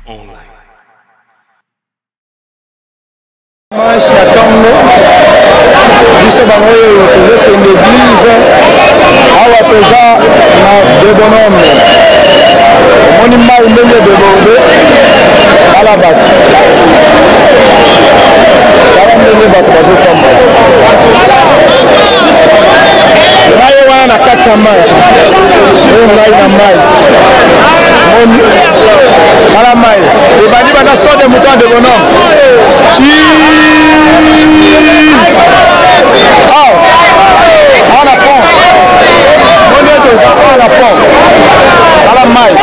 online. Manche ya Tongo, biso bango tozokende église, awa toza na de bonhomme. Omoni mai ndenge deborde, tala bato. Tala ndenge bato bazotomba. Ngai wana na kati ya mai, oyo ngai na mai. Omoni, tala mai, ebandi bana sode moto de bonhomme. On apprend. On est tous on apprend. À la maille.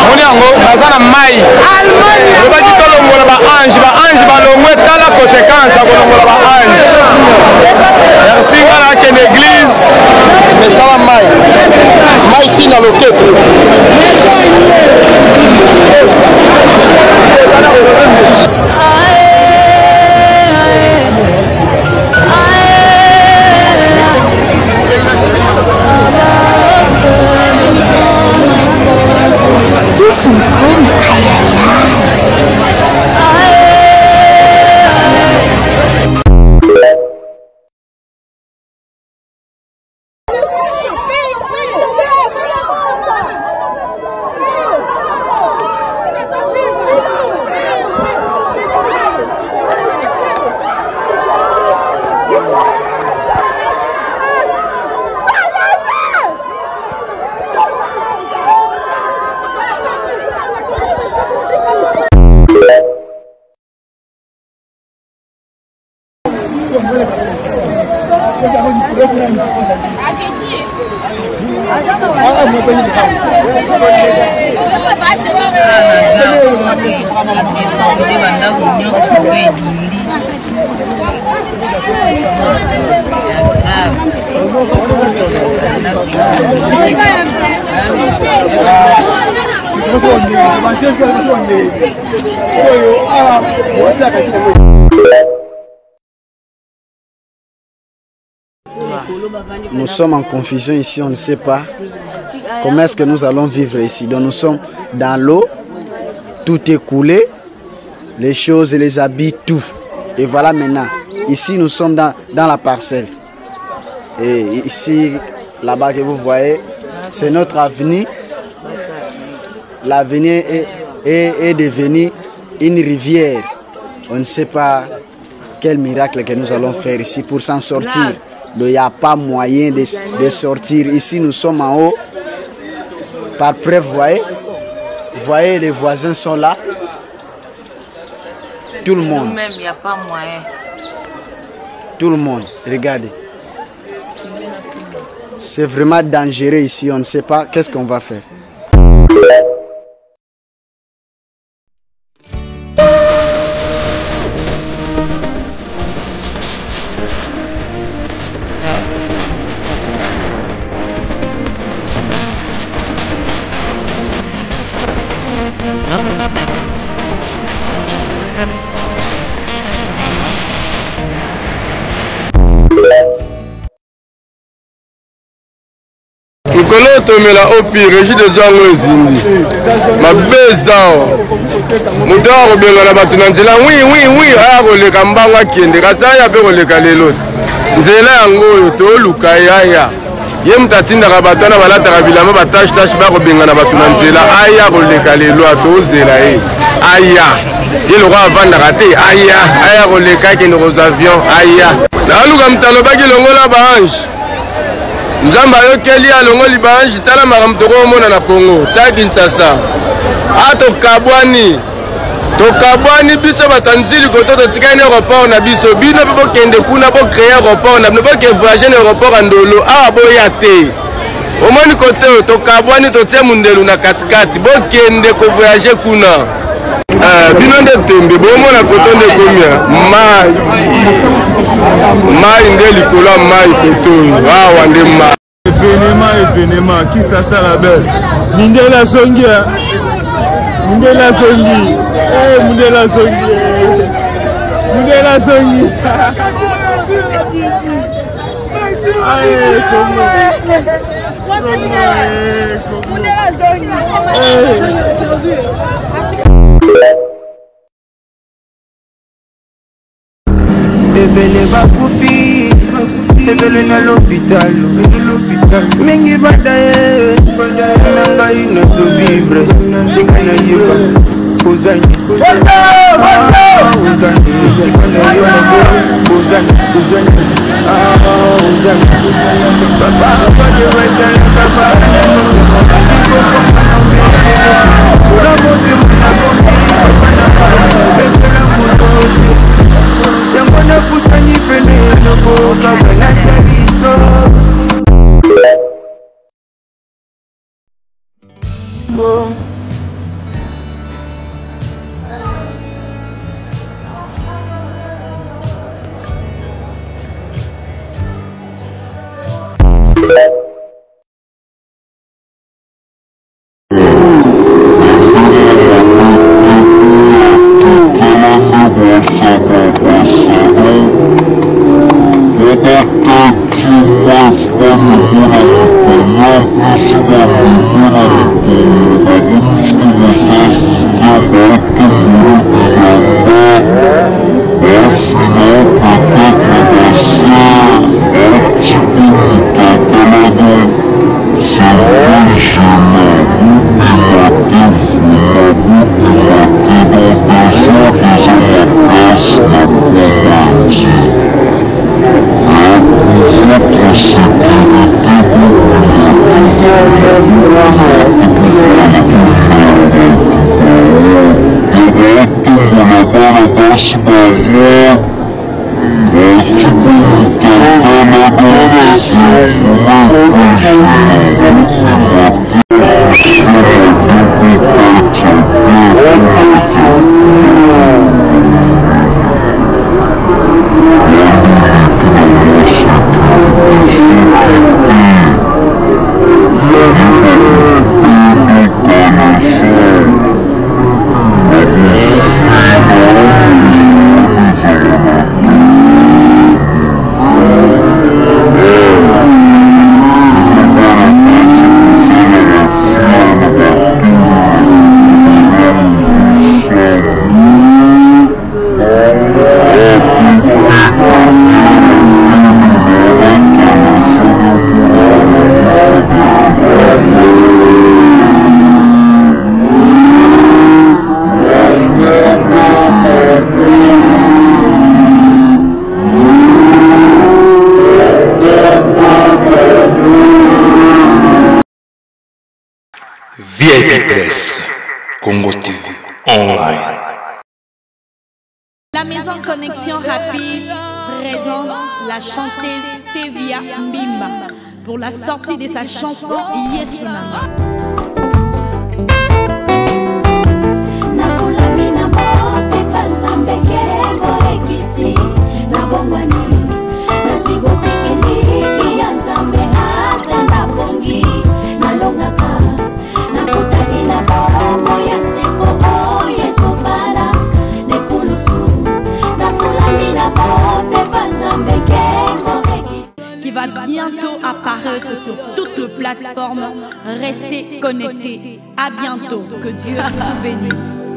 On est en haut, dans la maille. Je vais dire que l'on va ange, l'on va la conséquence, l'on va ange. Merci, voilà qu'il y a une église. Mais dans la maille. Maille tient le quête. Nous sommes en confusion ici, on ne sait pas comment est-ce que nous allons vivre ici. Donc nous sommes dans l'eau, tout est coulé, les choses, les habits, tout. Et voilà maintenant, ici nous sommes dans la parcelle. Et ici, là-bas que vous voyez, c'est notre avenir. L'avenir est devenu une rivière. On ne sait pas quel miracle que nous allons faire ici pour s'en sortir. Il n'y a pas moyen de sortir. Ici, nous sommes en haut. Par preuve, vous voyez, les voisins sont là. Tout le monde. Nous-mêmes, il n'y a pas moyen. Tout le monde, regardez. C'est vraiment dangereux ici. On ne sait pas qu'est-ce qu'on va faire. Nikolo tomela opi régie de zango ezindi mabezao mudawa kobenga na bato na nzela oui aya koleka mbango akende kasi aya mpe koleka lelo nzela yango oyo tooluka aya ye mutu atindaka bato wana balataka bilamba batashe bakobenga na bato na nzela aya koleka lelo atozela ye aya ye lokwa avandaka te aya koleka akende kozwa avion aya naaluka mutu alobaki longola baange Nzamba yokeli alongoli baanji tala makambo tokomona na Congo ta Kinshasa tokabwani biso batanzili koto totikani aéroport na biso bino pe bokende kuna bo créer aéroport na bino ke voyager na aéroport ndolo awa boya te omoni kote tokabwani totie mundelu na katikati bokende ko voyager kuna bino nde tembe bomona koto nde komia mai nde likolo ya mai koto awa nde mai événement qui ça la belle Mindela Songi Mindela Songi Ebele bakufi, ebele na l'hôpital. Mingi badaye, nanga inozo vivre. Chikana yeba, ozani. Ozani, chikana yeba, ozani. Ozani. Papa, papa, wetala kaba. Sura moti muna komi, papa na para, betela mutoki. Yamona kusani pene noko kabana taliso. Congo TV online. La maison Connexion Rapide présente la chanteuse Stevia Mbimba pour la sortie de sa chanson Yesu Nanga. Qui va bientôt apparaître sur toutes les plateformes. Restez connectés. À bientôt. Que Dieu vous bénisse.